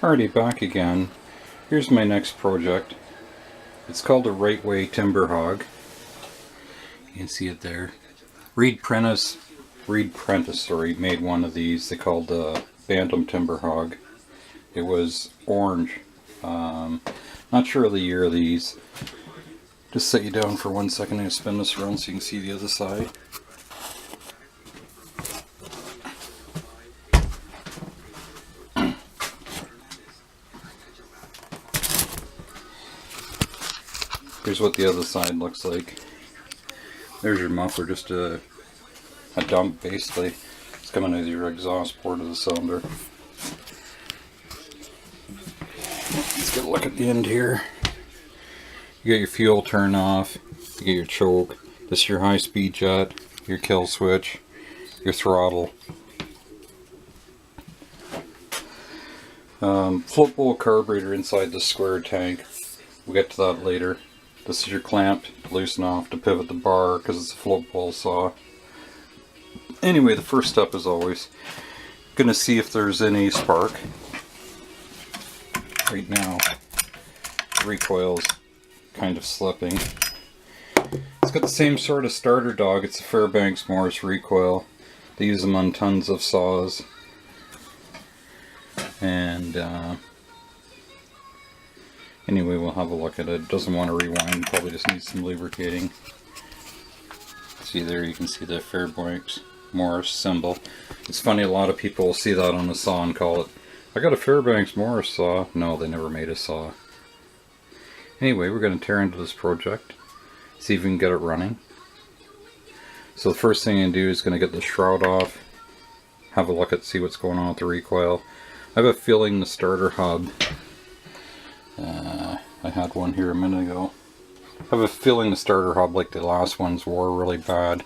Alrighty, back again. Here's my next project. It's called a Right Way Timberhog. You can see it there. Reed Prentice made one of these. They called the Bantam Timberhog. It was orange. Not sure of the year of these. Just set you down for 1 second and spin this around so you can see the other side. Here's what the other side looks like. There's your muffler, just a dump basically. It's coming out of your exhaust port of the cylinder. Let's get a look at the end here. You got your fuel turned off, you get your choke, this is your high speed jet, your kill switch, your throttle. Float bowl carburetor inside the square tank. We'll get to that later. This is your clamp to loosen off to pivot the bar because it's a float bowl saw. Anyway, the first step is always gonna see if there's any spark. Right now, the recoil's kind of slipping. It's got the same sort of starter dog. It's a Fairbanks Morse recoil. They use them on tons of saws. And anyway, we'll have a look at it. It doesn't want to rewind, probably just needs some lubricating. See there, you can see the Fairbanks Morse symbol. It's funny, a lot of people will see that on a saw and call it, I got a Fairbanks Morse saw. No, they never made a saw. Anyway, we're going to tear into this project, see if we can get it running. So the first thing I'm going to do is going to get the shroud off, have a look at, see what's going on with the recoil. I have a feeling the starter hub, I had one here a minute ago. I have a feeling the starter hub, like the last ones, wore really bad.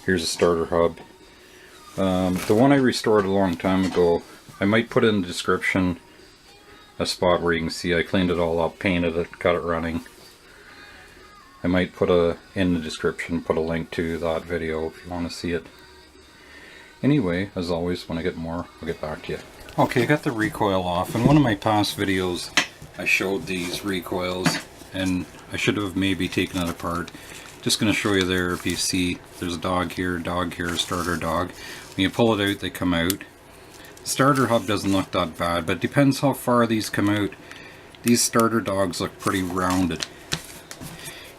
Here's the starter hub. The one I restored a long time ago, I might put in the description a spot where you can see I cleaned it all up, painted it, got it running. I might put in the description, put a link to that video if you want to see it. Anyway, as always, when I get more, I'll get back to you. Okay, I got the recoil off. In one of my past videos, I showed these recoils, and I should have maybe taken it apart. Just going to show you there, if you see, there's a dog here, starter dog. When you pull it out, they come out. The starter hub doesn't look that bad, but it depends how far these come out. These starter dogs look pretty rounded.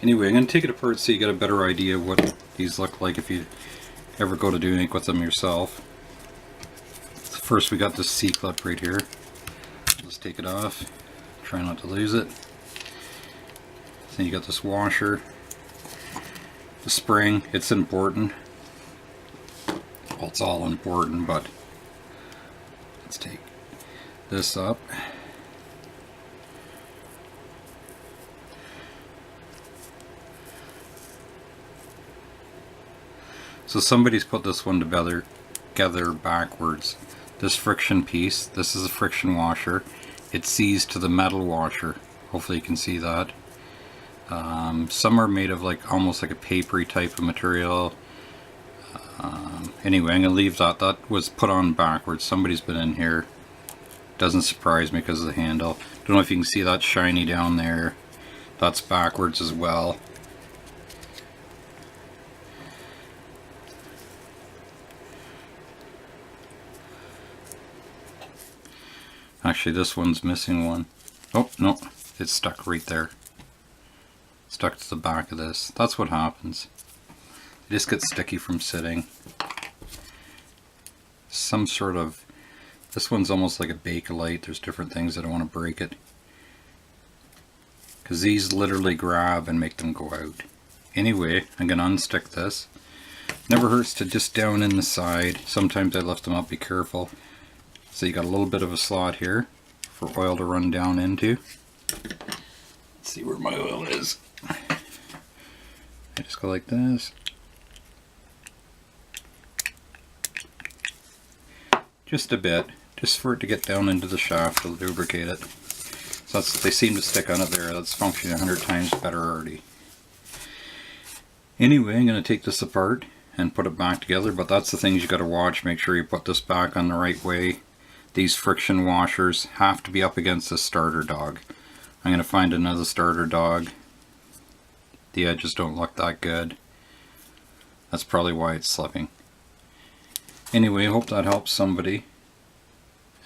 Anyway, I'm going to take it apart so you get a better idea of what these look like if you ever go to do anything with them yourself. First, we got this C-clip right here. Let's take it off. Try not to lose it. Then you got this washer. The spring, it's important. Well, it's all important, but let's take this up. So somebody's put this one together backwards. This friction piece, this is a friction washer. It sees to the metal washer. Hopefully you can see that. Some are made of like almost like a papery type of material. Anyway, I'm going to leave that. That was put on backwards. Somebody's been in here. Doesn't surprise me because of the handle. Don't know if you can see that shiny down there. That's backwards as well. Actually, this one's missing one. Oh, no, it's stuck right there. Stuck to the back of this. That's what happens. It just gets sticky from sitting. Some sort of... This one's almost like a Bakelite. There's different things that I want to break it. Because these literally grab and make them go out. Anyway, I'm going to unstick this. Never hurts to just down in the side. Sometimes I lift them up, be careful. So you got a little bit of a slot here for oil to run down into. Let's see where my oil is. I just go like this. Just a bit, just for it to get down into the shaft to lubricate it. So they seem to stick on it there. That's functioning 100 times better already. Anyway, I'm going to take this apart and put it back together, but that's the things you got to watch. Make sure you put this back on the right way. these friction washers have to be up against a starter dog. I'm going to find another starter dog. The edges don't look that good. That's probably why it's slipping. Anyway, I hope that helps somebody.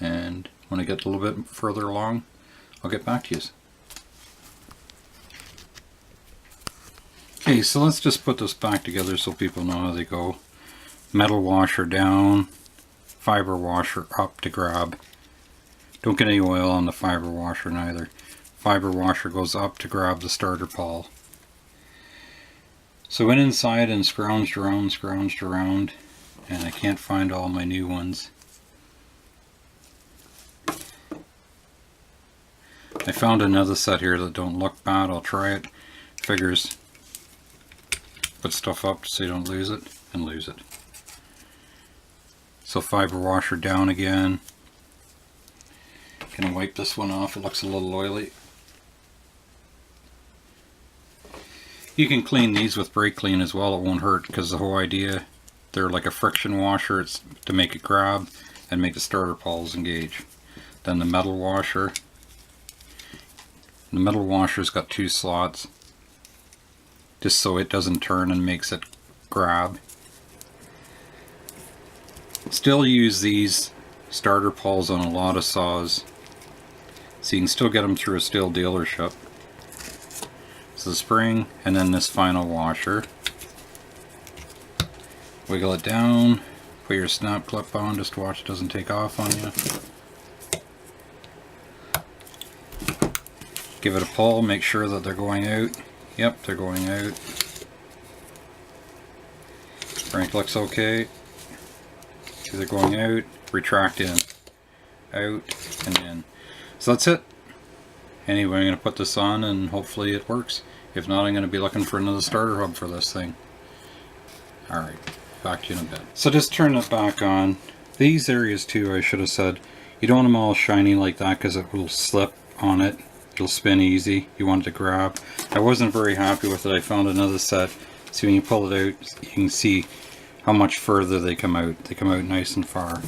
And when I get a little bit further along, I'll get back to you. Okay, so let's just put this back together so people know how they go. Metal washer down, fiber washer up to grab. Don't get any oil on the fiber washer neither. Fiber washer goes up to grab the starter pawl. So went inside and scrounged around, and I can't find all my new ones. I found another set here that don't look bad. I'll try it. Figures put stuff up so you don't lose it, and lose it. So fiber washer down again. Gonna wipe this one off, it looks a little oily. You can clean these with brake clean as well, it won't hurt, because the whole idea, they're like a friction washer, it's to make it grab and make the starter pawls engage. Then the metal washer. The metal washer's got 2 slots, just so it doesn't turn and makes it grab. Still use these starter pawls on a lot of saws, so you can still get them through a Stihl dealership. So the spring, and then this final washer. Wiggle it down, put your snap clip on, just watch it doesn't take off on you. Give it a pull, make sure that they're going out. Yep, they're going out. Crank looks okay. They're going out, retract in, out, and in. So that's it. Anyway, I'm going to put this on and hopefully it works. If not, I'm going to be looking for another starter hub for this thing. Alright, back to you in a bit. So just turn it back on. These areas too, I should have said, you don't want them all shiny like that because it will slip on it. It'll spin easy. You want it to grab. I wasn't very happy with it. I found another set. So when you pull it out, you can see how much further they come out. They come out nice and far.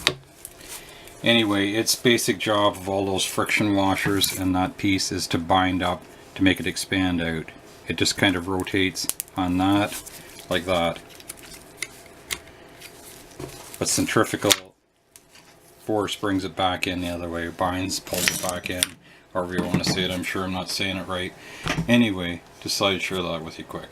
Anyway, its basic job of all those friction washers and that piece is to bind up to make it expand out. It just kind of rotates on that, like that. But centrifugal force brings it back in the other way. Binds, pulls it back in. However you want to say it, I'm sure I'm not saying it right. Anyway, just thought I'd share that with you quick.